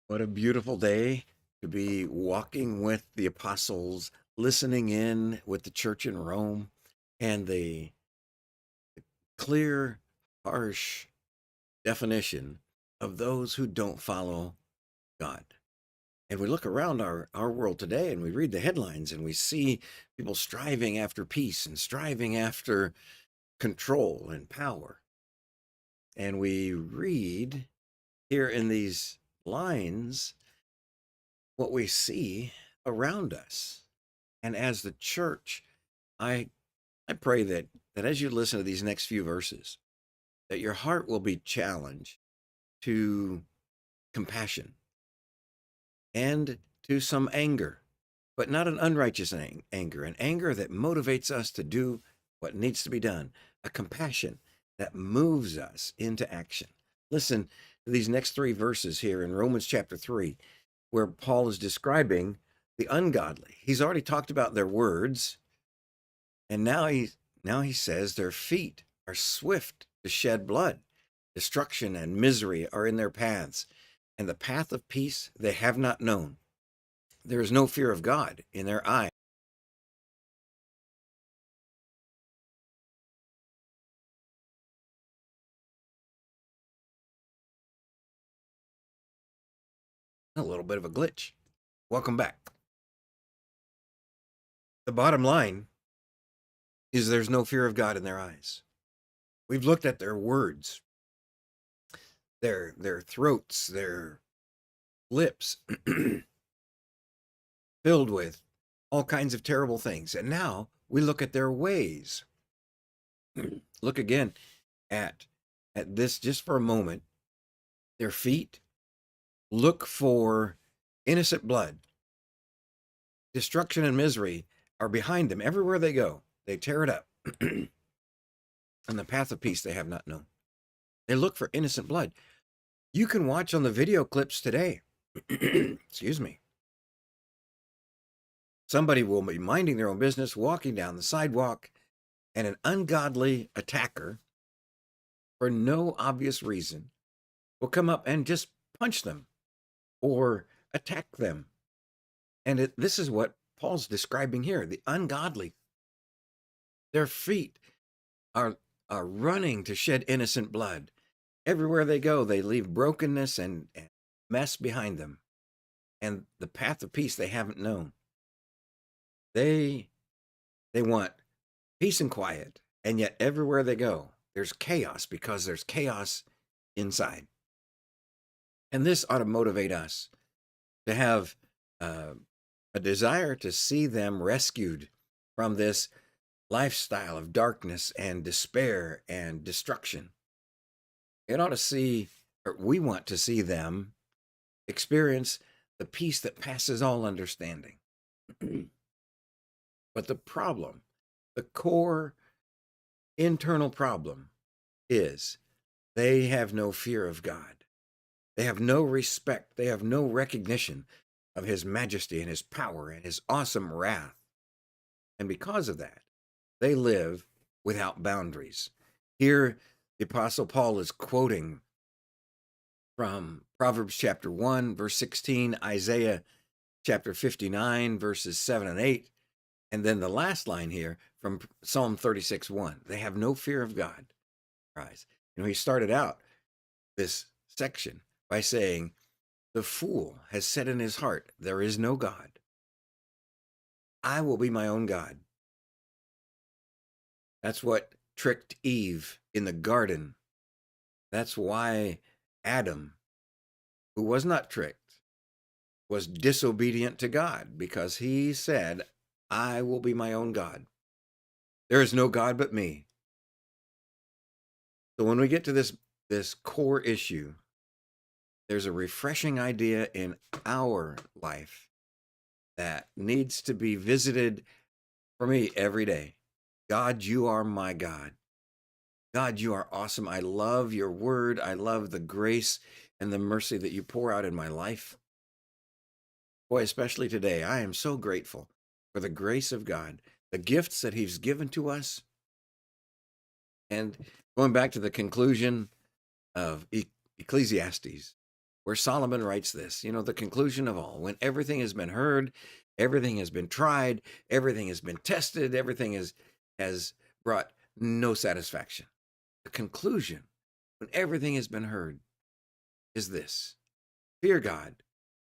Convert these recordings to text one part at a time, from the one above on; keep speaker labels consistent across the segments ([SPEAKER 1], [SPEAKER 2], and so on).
[SPEAKER 1] What a beautiful day to be walking with the apostles, listening in with the church in Rome, and the clear, harsh definition of those who don't follow God. And we look around our world today and we read the headlines and we see people striving after peace and striving after control and power. And we read here in these lines what we see around us. And as the church, I I pray that as you listen to these next few verses, that your heart will be challenged to compassion and to some anger, but not an unrighteous anger, an anger that motivates us to do what needs to be done, a compassion that moves us into action. Listen to these next three verses here in Romans chapter 3, where Paul is describing the ungodly. He's already talked about their words, and now he says their feet are swift to shed blood. Destruction and misery are in their paths, and the path of peace they have not known. There is no fear of God in their eyes. A little bit of a glitch. Welcome back. The bottom line is there's no fear of God in their eyes. We've looked at their words, their throats, their lips filled with all kinds of terrible things. And now we look at their ways. Look again at this just for a moment. Their feet look for innocent blood. Destruction and misery are behind them everywhere they go. They tear it up. And the path of peace they have not known. They look for innocent blood. You can watch on the video clips today. Excuse me. Somebody will be minding their own business, walking down the sidewalk, and an ungodly attacker, for no obvious reason, will come up and just punch them or attack them. And this is what Paul's describing here. The ungodly, their feet are running to shed innocent blood. Everywhere they go, they leave brokenness and mess behind them, and the path of peace they haven't known. They want peace and quiet, and yet everywhere they go, there's chaos because there's chaos inside. And this ought to motivate us to have a desire to see them rescued from this lifestyle of darkness and despair and destruction. It ought to see, or we want to see them experience the peace that passes all understanding. But the problem, the core internal problem, is they have no fear of God. They have no respect. They have no recognition of his majesty and his power and his awesome wrath. And because of that, they live without boundaries. Here, the Apostle Paul is quoting from Proverbs chapter 1, verse 16, Isaiah chapter 59, verses 7 and 8, and then the last line here from Psalm 36, 1. They have no fear of God. Right. He started out this section by saying, the fool has said in his heart, there is no God. I will be my own God. That's what tricked Eve in the garden. That's why Adam, who was not tricked, was disobedient to God, because he said, I will be my own God. There is no God but me. So when we get to this core issue, there's a refreshing idea in our life that needs to be visited for me every day. God, you are my God. God, you are awesome. I love your word. I love the grace and the mercy that you pour out in my life. Boy, especially today, I am so grateful for the grace of God, the gifts that he's given to us. And going back to the conclusion of Ecclesiastes, where Solomon writes this, the conclusion of all, when everything has been heard, everything has been tried, everything has been tested, everything has brought no satisfaction. The conclusion, when everything has been heard, is this: fear God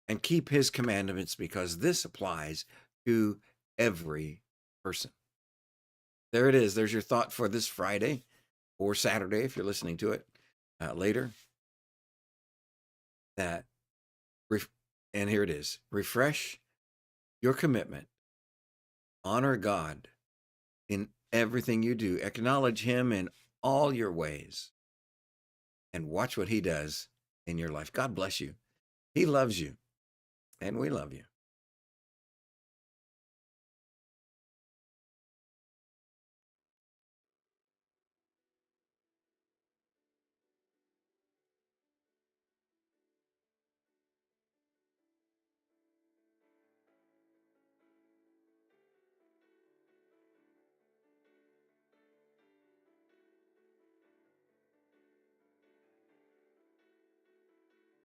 [SPEAKER 1] and keep his commandments, because this applies to every person. There it is. There's your thought for this Friday or Saturday, if you're listening to it later. That, and here it is: refresh your commitment, honor God in everything you do, acknowledge him in all your ways, and watch what he does in your life. God bless you. He loves you, and we love you.